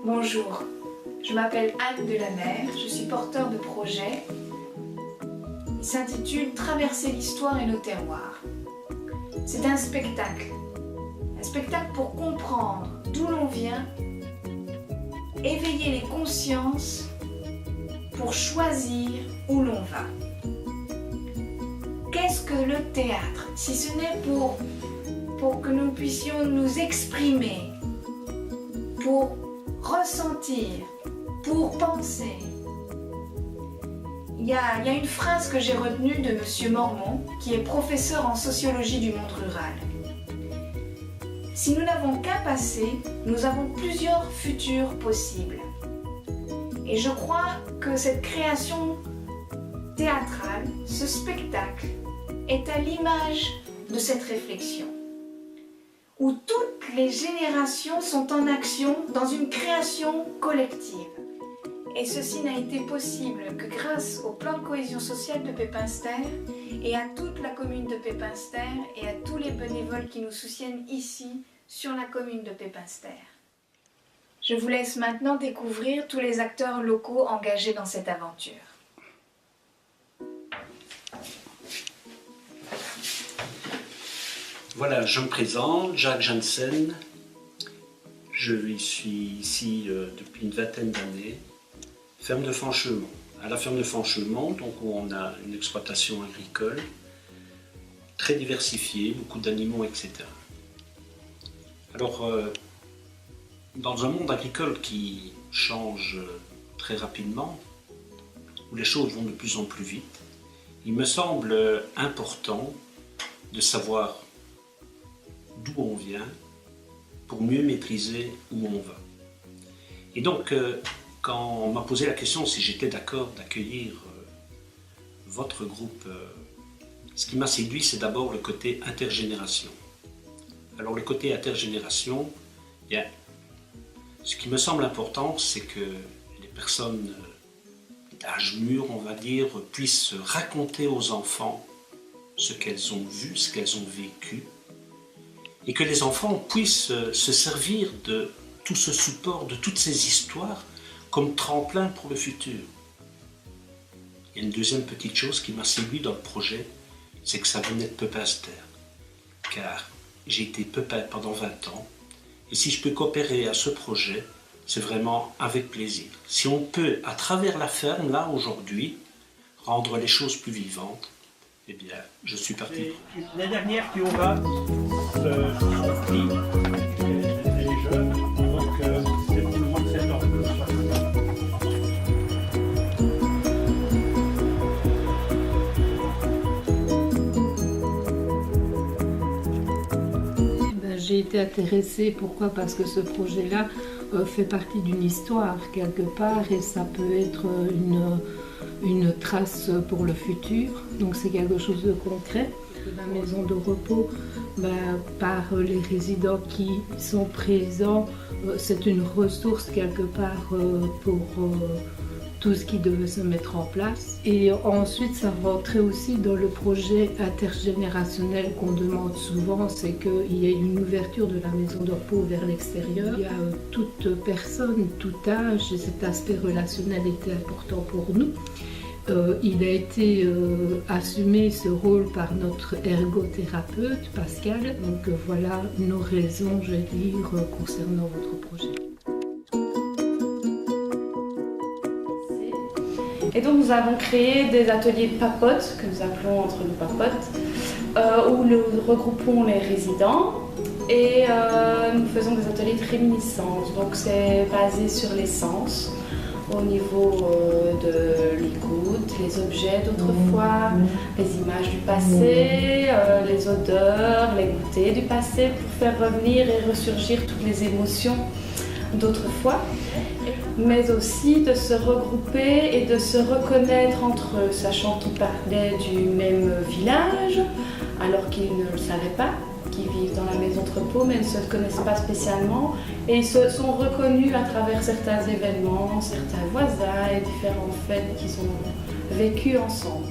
Bonjour, je m'appelle Anne Delamer, je suis porteur de projet. Il s'intitule Traverser l'histoire et nos terroirs. C'est un spectacle pour comprendre d'où l'on vient, éveiller les consciences pour choisir où l'on va. Qu'est-ce que le théâtre, si ce n'est pour que nous puissions nous exprimer, pour ressentir, pour penser. Il y a une phrase que j'ai retenue de M. Mormon, qui est professeur en sociologie du monde rural. Si nous n'avons qu'un passé, nous avons plusieurs futurs possibles. Et je crois que cette création théâtrale, ce spectacle, est à l'image de cette réflexion, où toutes les générations sont en action dans une création collective. Et ceci n'a été possible que grâce au plan de cohésion sociale de Pépinster et à toute la commune de Pépinster et à tous les bénévoles qui nous soutiennent ici sur la commune de Pépinster. Je vous laisse maintenant découvrir tous les acteurs locaux engagés dans cette aventure. Voilà, je me présente, Jacques Janssen. Je suis ici depuis une vingtaine d'années. Ferme de Fanchemont. À la ferme de Fanchemont, donc on a une exploitation agricole très diversifiée, beaucoup d'animaux, etc. Alors, dans un monde agricole qui change très rapidement, où les choses vont de plus en plus vite, il me semble important de savoir d'où on vient pour mieux maîtriser où on va. Et donc, quand on m'a posé la question si j'étais d'accord d'accueillir votre groupe, ce qui m'a séduit, c'est d'abord le côté intergénération. Alors le côté intergénération, ce qui me semble important, c'est que les personnes d'âge mûr, on va dire, puissent raconter aux enfants ce qu'elles ont vu, ce qu'elles ont vécu, et que les enfants puissent se servir de tout ce support, de toutes ces histoires, comme tremplin pour le futur. Il y a une deuxième petite chose qui m'a séduit dans le projet, c'est que ça venait de Pépinster. Car j'ai été pépin pendant 20 ans, et si je peux coopérer à ce projet, c'est vraiment avec plaisir. Si on peut, à travers la ferme, là, aujourd'hui, rendre les choses plus vivantes, eh bien, je suis parti. La dernière qui aura ce prix, elle est jeune, donc c'est pour le mois de septembre. J'ai été intéressée, pourquoi? Parce que ce projet-là fait partie d'une histoire quelque part et ça peut être une trace pour le futur, donc c'est quelque chose de concret. La maison de repos, par les résidents qui sont présents, c'est une ressource quelque part pour tout ce qui devait se mettre en place. Et ensuite, ça rentrait aussi dans le projet intergénérationnel qu'on demande souvent, c'est qu'il y ait une ouverture de la maison de repos vers l'extérieur. Il y a toute personne, tout âge, et cet aspect relationnel était important pour nous. Il a été assumé ce rôle par notre ergothérapeute Pascal. Donc voilà nos raisons, je vais dire, concernant votre projet. Et donc nous avons créé des ateliers de papote, que nous appelons entre nous papotes, où nous regroupons les résidents et nous faisons des ateliers de réminiscence. Donc c'est basé sur les sens, au niveau de l'écoute, les objets d'autrefois, les images du passé, les odeurs, les goûters du passé, pour faire revenir et ressurgir toutes les émotions d'autrefois, mais aussi de se regrouper et de se reconnaître entre eux, sachant qu'ils parlaient du même village, alors qu'ils ne le savaient pas, qu'ils vivent dans la maison de repos, mais ne se connaissent pas spécialement, et ils se sont reconnus à travers certains événements, certains voisins et différents faits qu'ils ont vécus ensemble.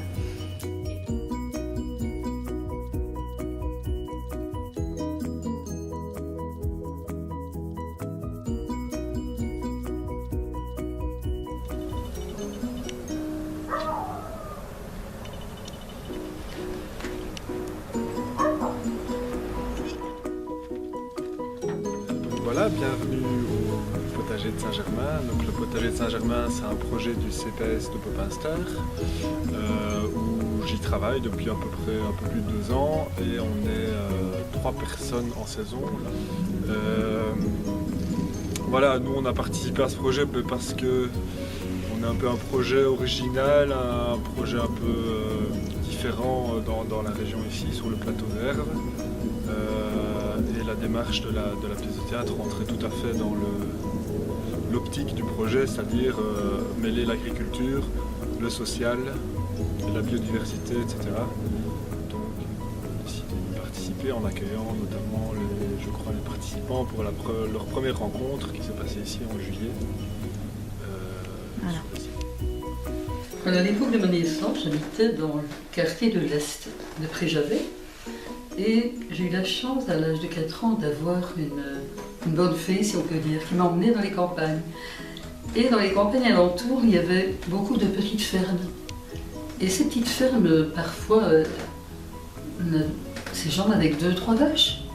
Voilà, bienvenue au potager de Saint-Germain. Donc le potager de Saint-Germain, c'est un projet du CPS de Popinster où j'y travaille depuis à peu près un peu plus de 2 ans et on est 3 personnes en saison. Voilà, nous on a participé à ce projet parce que on a un peu un projet original, un projet un peu différent dans la région ici, sur le plateau d'Herve. Et la démarche de la pièce de théâtre rentrait tout à fait dans l'optique du projet, c'est-à-dire mêler l'agriculture, le social, la biodiversité, etc. Donc on a décidé de participer en accueillant notamment les participants pour leur première rencontre qui s'est passée ici en juillet. À l'époque de ma naissance, j'habitais dans le quartier de l'Est, de Préjavet. Et j'ai eu la chance, à l'âge de 4 ans, d'avoir une bonne fée, si on peut dire, qui m'a emmenée dans les campagnes. Et dans les campagnes alentours, il y avait beaucoup de petites fermes. Et ces petites fermes, parfois, ces gens avec 2-3 vaches,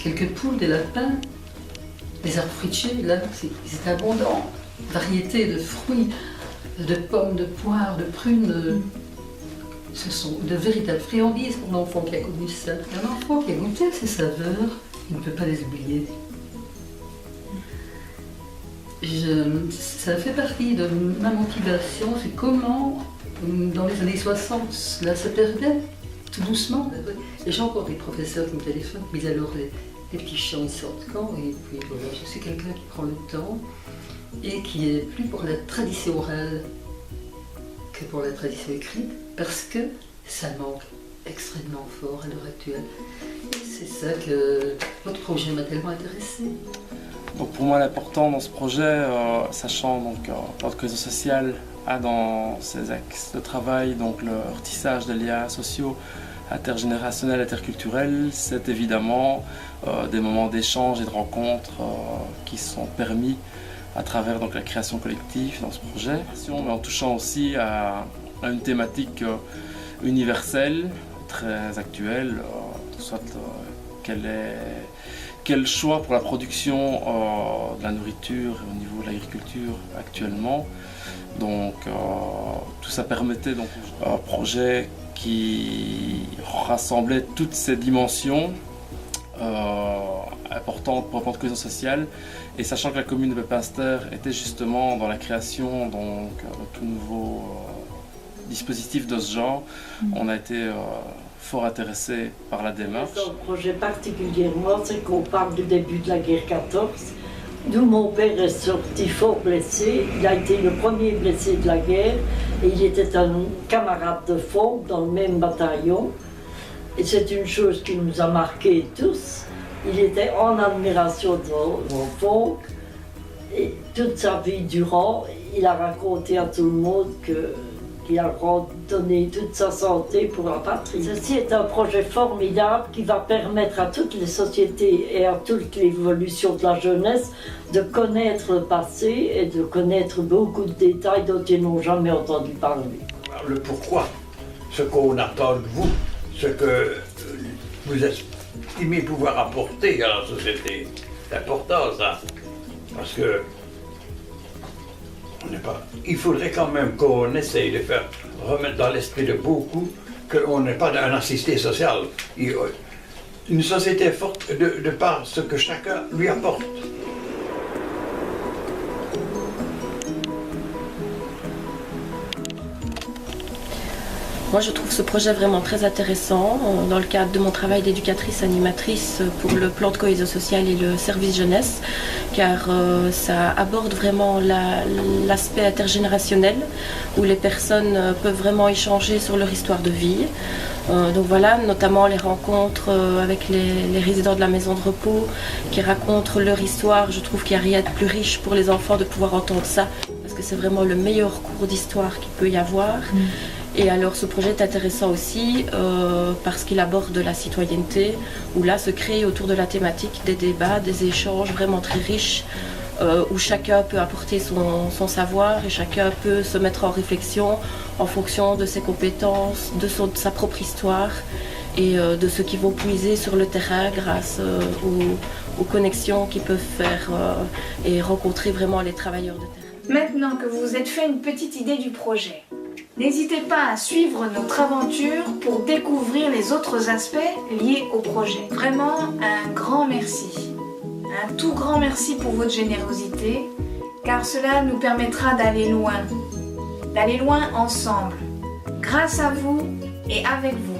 quelques poules, des lapins, des arbres fruitiers, là, ils étaient abondants. Variété de fruits, de pommes, de poires, de prunes. Ce sont de véritables friandises pour l'enfant qui a connu ça. Un enfant qui a goûté ces saveurs, il ne peut pas les oublier. Ça fait partie de ma motivation, c'est comment, dans les années 60, là ça perdait, tout doucement. J'ai encore des professeurs qui me téléphonent, mais alors les petits chants sortent quand, et puis voilà, je suis quelqu'un qui prend le temps et qui est plus pour la tradition orale que pour la tradition écrite, parce que ça manque extrêmement fort à l'heure actuelle. Et c'est ça que votre projet m'a tellement intéressée. Donc pour moi, l'important dans ce projet, sachant donc notre cohésion sociale a dans ses axes de travail donc le tissage de liens sociaux intergénérationnels, interculturels, c'est évidemment des moments d'échange et de rencontres qui sont permis à travers donc la création collective dans ce projet, mais en touchant aussi à une thématique universelle, très actuelle, soit quel choix pour la production de la nourriture au niveau de l'agriculture actuellement. Donc tout ça permettait donc un projet qui rassemblait toutes ces dimensions importantes pour le plan de cohésion sociale, et sachant que la commune de Popinster était justement dans la création donc, de tout nouveau dispositif de ce genre, on a été fort intéressé par la démarche. Dans le projet particulièrement, c'est qu'on parle du début de la guerre 14, d'où mon père est sorti fort blessé. Il a été le premier blessé de la guerre et il était un camarade de fond dans le même bataillon. Et c'est une chose qui nous a marqués tous. Il était en admiration de mon fond et toute sa vie durant, il a raconté à tout le monde qu'il a donné toute sa santé pour la patrie. Ceci est un projet formidable qui va permettre à toutes les sociétés et à toute l'évolution de la jeunesse de connaître le passé et de connaître beaucoup de détails dont ils n'ont jamais entendu parler. Le pourquoi, ce qu'on attend de vous, ce que vous estimez pouvoir apporter à la société. C'est important ça, parce que il faudrait quand même qu'on essaye de faire remettre dans l'esprit de beaucoup qu'on n'est pas un assisté social. Une société forte de par ce que chacun lui apporte. Moi, je trouve ce projet vraiment très intéressant dans le cadre de mon travail d'éducatrice animatrice pour le plan de cohésion sociale et le service jeunesse, car ça aborde vraiment l'aspect intergénérationnel où les personnes peuvent vraiment échanger sur leur histoire de vie. Donc voilà, notamment les rencontres avec les résidents de la maison de repos qui racontent leur histoire. Je trouve qu'il n'y a rien de plus riche pour les enfants de pouvoir entendre ça, parce que c'est vraiment le meilleur cours d'histoire qu'il peut y avoir. Et alors ce projet est intéressant aussi parce qu'il aborde la citoyenneté, où là se créent autour de la thématique des débats, des échanges vraiment très riches, où chacun peut apporter son savoir et chacun peut se mettre en réflexion en fonction de ses compétences, de sa propre histoire. et de ce qu'ils vont puiser sur le terrain grâce aux connexions qu'ils peuvent faire et rencontrer vraiment les travailleurs de terrain. Maintenant que vous vous êtes fait une petite idée du projet, n'hésitez pas à suivre notre aventure pour découvrir les autres aspects liés au projet. Vraiment un grand merci. Un tout grand merci pour votre générosité, car cela nous permettra d'aller loin ensemble, grâce à vous et avec vous.